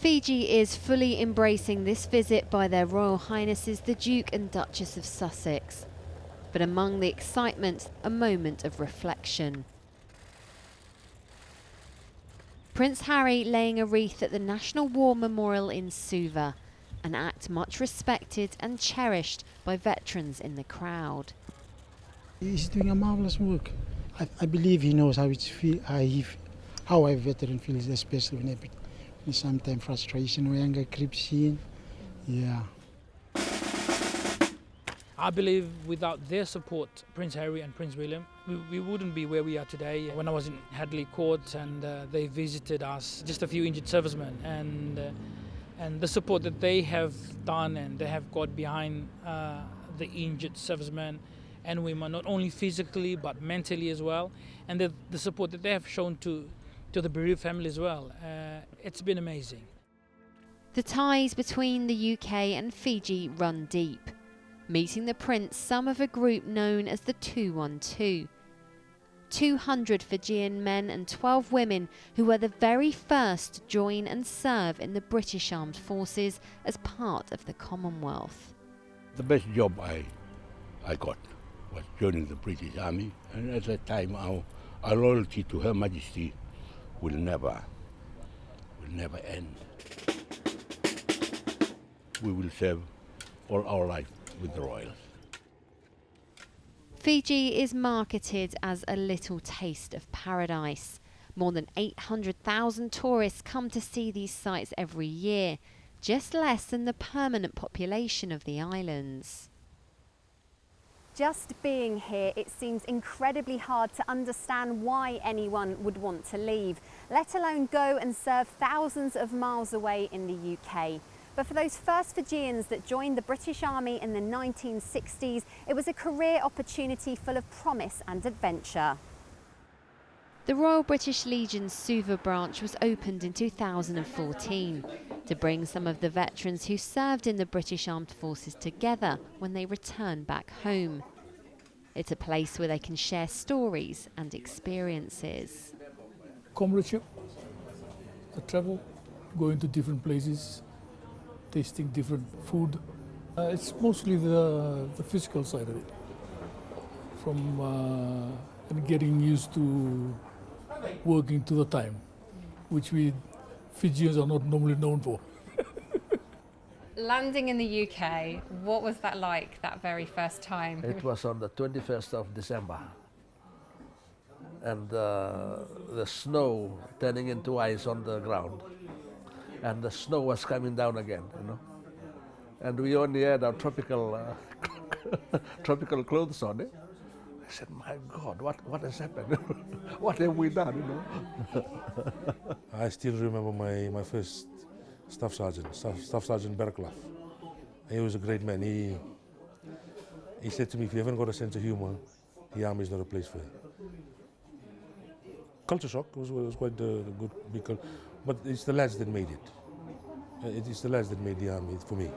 Fiji is fully embracing this visit by their Royal Highnesses the Duke and Duchess of Sussex. But among the excitement, a moment of reflection. Prince Harry laying a wreath at the National War Memorial in Suva, an act much respected and cherished by veterans in the crowd. He's doing a marvellous work. I believe he knows how a veteran feels, especially when sometimes frustration or anger creeps in. Yeah. I believe without their support, Prince Harry and Prince William, we wouldn't be where we are today. When I was in Hadley Court and they visited us, just a few injured servicemen, and the support that they have done and they have got behind the injured servicemen and women, not only physically but mentally as well, and the support that they have shown to the bereaved family as well. It's been amazing. The ties between the UK and Fiji run deep. Meeting the Prince, some of a group known as the 212. 200 Fijian men and 12 women who were the very first to join and serve in the British Armed Forces as part of the Commonwealth. The best job I got was joining the British Army, and at that time our loyalty to Her Majesty will never end. We will serve all our life with the Royals. Fiji is marketed as a little taste of paradise. More than 800,000 tourists come to see these sites every year, just less than the permanent population of the islands. Just being here, it seems incredibly hard to understand why anyone would want to leave, let alone go and serve thousands of miles away in the UK. But for those first Fijians that joined the British Army in the 1960s, it was a career opportunity full of promise and adventure. The Royal British Legion's Suva branch was opened in 2014 to bring some of the veterans who served in the British Armed Forces together when they return back home. It's a place where they can share stories and experiences. Comradeship, the travel, going to different places, tasting different food. It's mostly the physical side of it, from and getting used to working to the time, which we Fijians are not normally known for. Landing in the UK, what was that like, that very first time? It was on the 21st of December. And the snow turning into ice on the ground. And the snow was coming down again, you know. And we only had our tropical clothes on it. I said, my God, what has happened? What have we done, you know? I still remember my first Staff Sergeant Berklav. He was a great man. He said to me, if you haven't got a sense of humor, the army is not a place for you. Culture shock was quite a good, because, but it's the lads that made it. It is the lads that made the army for me.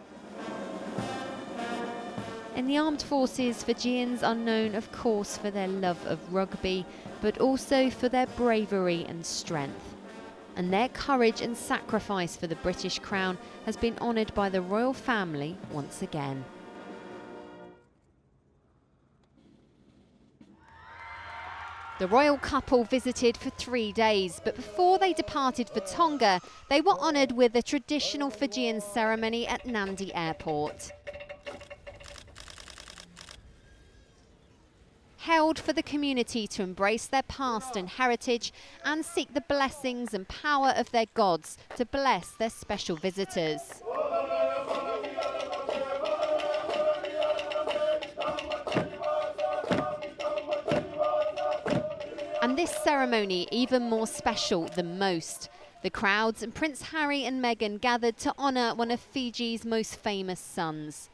In the armed forces, Fijians are known, of course, for their love of rugby, but also for their bravery and strength. And their courage and sacrifice for the British Crown has been honoured by the royal family once again. The royal couple visited for 3 days, but before they departed for Tonga, they were honoured with a traditional Fijian ceremony at Nadi Airport. Held for the community to embrace their past and heritage and seek the blessings and power of their gods to bless their special visitors. And this ceremony even more special than most. The crowds and Prince Harry and Meghan gathered to honour one of Fiji's most famous sons.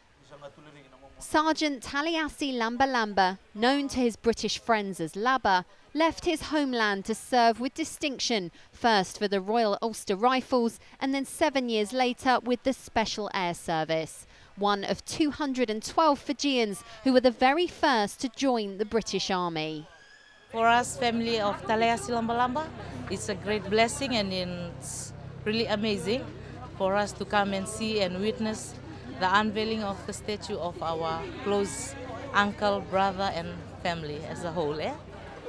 Sergeant Taliasi Labalaba, known to his British friends as Laba, left his homeland to serve with distinction, first for the Royal Ulster Rifles and then 7 years later with the Special Air Service. One of 212 Fijians who were the very first to join the British Army. For us, family of Taliasi Labalaba, it's a great blessing and it's really amazing for us to come and see and witness the unveiling of the statue of our close uncle, brother and family as a whole.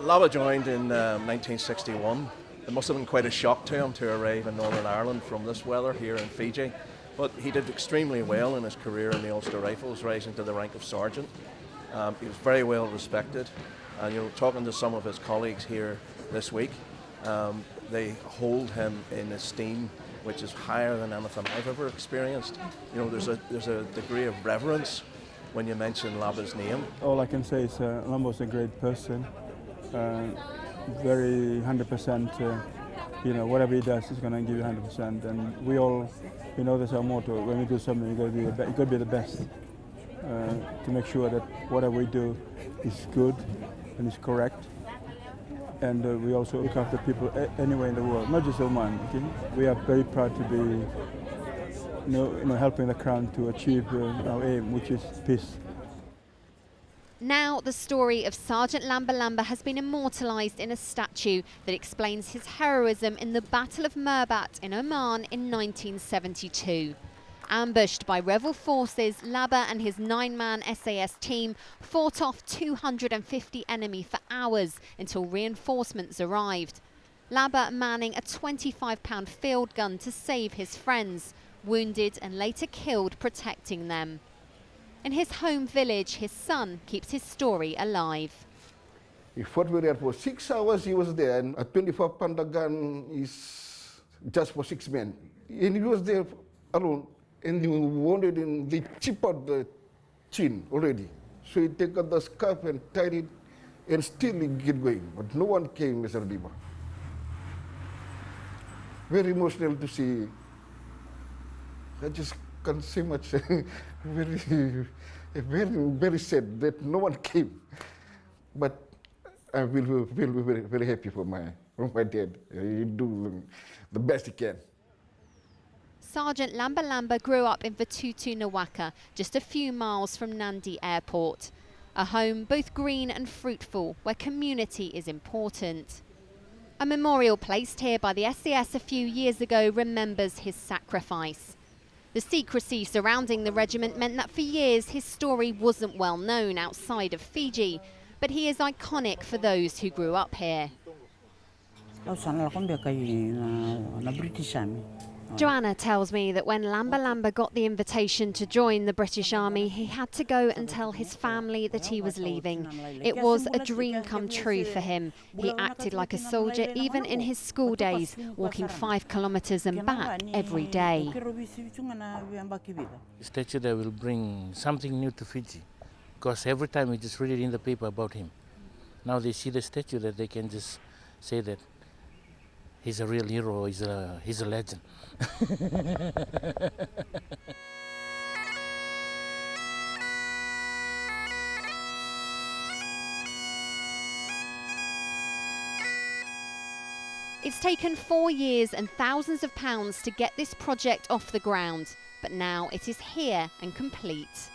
Laba joined in 1961. It must have been quite a shock to him to arrive in Northern Ireland from this weather here in Fiji. But he did extremely well in his career in the Ulster Rifles, rising to the rank of sergeant. He was very well respected. And talking to some of his colleagues here this week, they hold him in esteem which is higher than anything I've ever experienced. There's a degree of reverence when you mention Laba's name. All I can say is Lambo's a great person. Very 100%, whatever he does, he's going to give you 100%. And we all, that's our motto. When we do something, you got to be the best to make sure that whatever we do is good and is correct. And we also look after people anywhere in the world, not just Oman. Okay? We are very proud to be, helping the Crown to achieve our aim, which is peace. Now the story of Sergeant Labalaba has been immortalised in a statue that explains his heroism in the Battle of Mirbat in Oman in 1972. Ambushed by rebel forces, Laba and his 9-man SAS team fought off 250 enemy for hours until reinforcements arrived. Laba manning a 25-pound field gun to save his friends, wounded and later killed protecting them. In his home village, his son keeps his story alive. He fought with it for 6 hours, he was there, and a 25-pounder gun is just for 6 men. And he was there alone, and he wounded in the tip of the chin already. So he took out the scarf and tied it, and still he get going. But no one came, Mr. Diba. Very emotional to see. I just can't say much. Very sad that no one came. But I will be very, very happy for my dad. He do the best he can. Sergeant Labalaba grew up in Vatutu, Nawaka, just a few miles from Nandi Airport. A home both green and fruitful, where community is important. A memorial placed here by the SAS a few years ago remembers his sacrifice. The secrecy surrounding the regiment meant that for years his story wasn't well known outside of Fiji, but he is iconic for those who grew up here. Joanna tells me that when Labalaba got the invitation to join the British Army, he had to go and tell his family that he was leaving. It was a dream come true for him. He acted like a soldier even in his school days, walking 5 kilometres and back every day. The statue that will bring something new to Fiji, because every time we just read it in the paper about him. Now they see the statue that they can just say that he's a real hero, he's a legend. It's taken 4 years and thousands of pounds to get this project off the ground, but now it is here and complete.